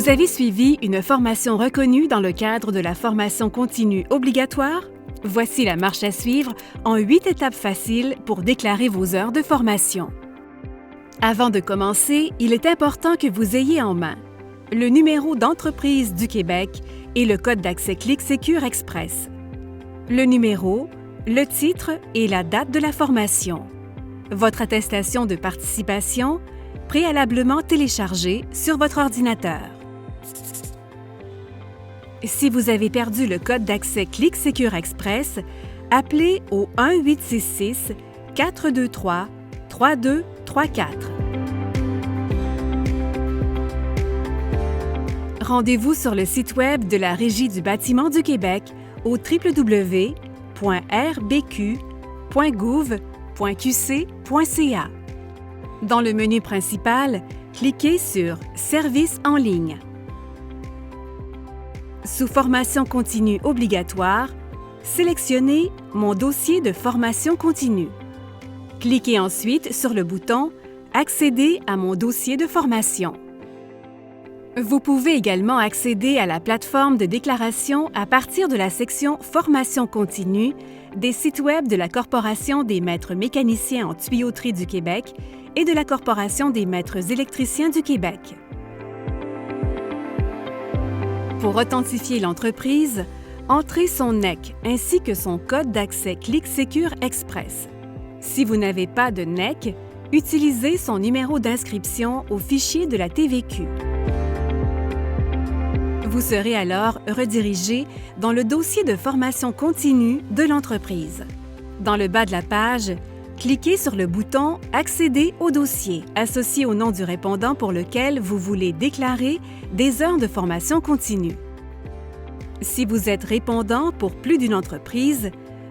Vous avez suivi une formation reconnue dans le cadre de la formation continue obligatoire? Voici la marche à suivre en 8 étapes faciles pour déclarer vos heures de formation. Avant de commencer, il est important que vous ayez en main le numéro d'entreprise du Québec et le code d'accès Clic Sécure Express, le numéro, le titre et la date de la formation, votre attestation de participation préalablement téléchargée sur votre ordinateur. Si vous avez perdu le code d'accès Clic Sécure Express, appelez au 1-866-423-3234. Rendez-vous sur le site Web de la Régie du bâtiment du Québec au www.rbq.gouv.qc.ca. Dans le menu principal, cliquez sur « Services en ligne ». Sous Formation continue obligatoire, sélectionnez « Mon dossier de formation continue ». Cliquez ensuite sur le bouton « Accéder à mon dossier de formation ». Vous pouvez également accéder à la plateforme de déclaration à partir de la section « Formation continue » des sites Web de la Corporation des maîtres mécaniciens en tuyauterie du Québec et de la Corporation des maîtres électriciens du Québec. Pour authentifier l'entreprise, entrez son NEC ainsi que son code d'accès Clic Sécure Express. Si vous n'avez pas de NEC, utilisez son numéro d'inscription au fichier de la TVQ. Vous serez alors redirigé dans le dossier de formation continue de l'entreprise. Dans le bas de la page, cliquez sur le bouton « Accéder au dossier » associé au nom du répondant pour lequel vous voulez déclarer des heures de formation continue. Si vous êtes répondant pour plus d'une entreprise,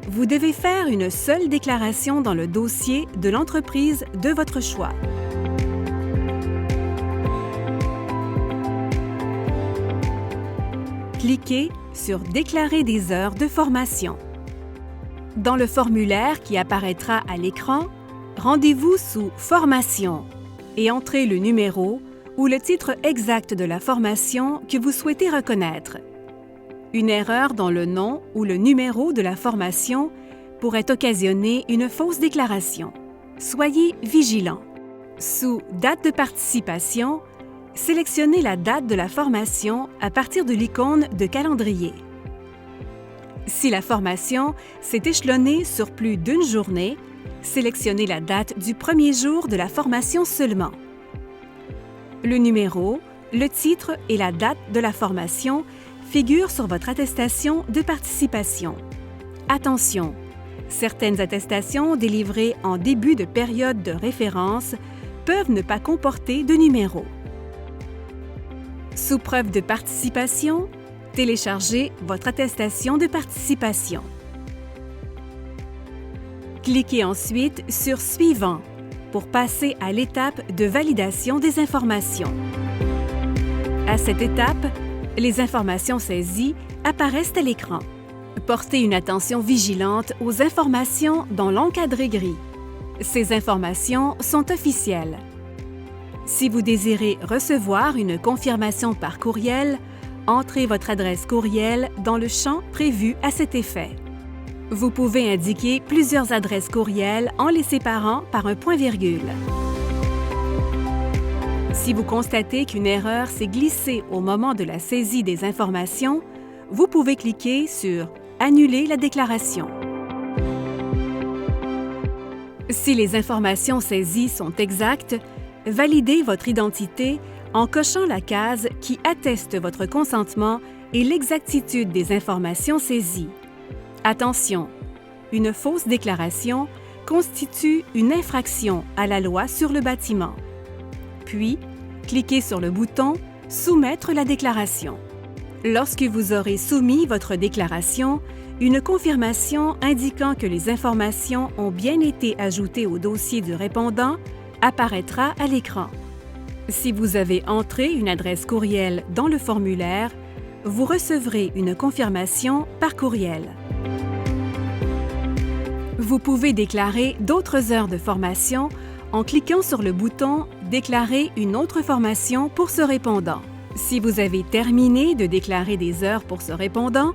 vous devez faire une seule déclaration dans le dossier de l'entreprise de votre choix. Cliquez sur « Déclarer des heures de formation ». Dans le formulaire qui apparaîtra à l'écran, rendez-vous sous « Formation » et entrez le numéro ou le titre exact de la formation que vous souhaitez reconnaître. Une erreur dans le nom ou le numéro de la formation pourrait occasionner une fausse déclaration. Soyez vigilant. Sous « Date de participation », sélectionnez la date de la formation à partir de l'icône de calendrier. Si la formation s'est échelonnée sur plus d'une journée, sélectionnez la date du premier jour de la formation seulement. Le numéro, le titre et la date de la formation figurent sur votre attestation de participation. Attention! Certaines attestations délivrées en début de période de référence peuvent ne pas comporter de numéro. Sous preuve de participation, téléchargez votre attestation de participation. Cliquez ensuite sur « Suivant » pour passer à l'étape de validation des informations. À cette étape, les informations saisies apparaissent à l'écran. Portez une attention vigilante aux informations dans l'encadré gris. Ces informations sont officielles. Si vous désirez recevoir une confirmation par courriel, entrez votre adresse courriel dans le champ prévu à cet effet. Vous pouvez indiquer plusieurs adresses courriel en les séparant par un point-virgule. Si vous constatez qu'une erreur s'est glissée au moment de la saisie des informations, vous pouvez cliquer sur « Annuler la déclaration ». Si les informations saisies sont exactes, validez votre identité en cochant la case qui atteste votre consentement et l'exactitude des informations saisies. Attention! Une fausse déclaration constitue une infraction à la loi sur le bâtiment. Puis, cliquez sur le bouton « Soumettre la déclaration ». Lorsque vous aurez soumis votre déclaration, une confirmation indiquant que les informations ont bien été ajoutées au dossier du répondant apparaîtra à l'écran. Si vous avez entré une adresse courriel dans le formulaire, vous recevrez une confirmation par courriel. Vous pouvez déclarer d'autres heures de formation en cliquant sur le bouton « Déclarer une autre formation pour ce répondant ». Si vous avez terminé de déclarer des heures pour ce répondant,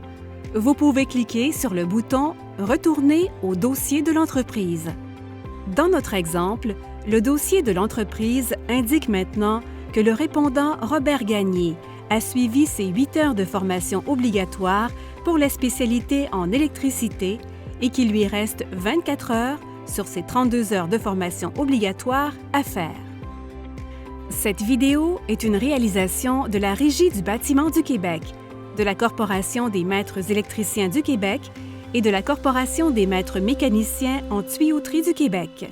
vous pouvez cliquer sur le bouton « Retourner au dossier de l'entreprise ». Dans notre exemple, le dossier de l'entreprise indique maintenant que le répondant Robert Gagné a suivi ses 8 heures de formation obligatoire pour les spécialités en électricité et qu'il lui reste 24 heures sur ses 32 heures de formation obligatoire à faire. Cette vidéo est une réalisation de la Régie du bâtiment du Québec, de la Corporation des maîtres électriciens du Québec et de la Corporation des maîtres mécaniciens en tuyauterie du Québec.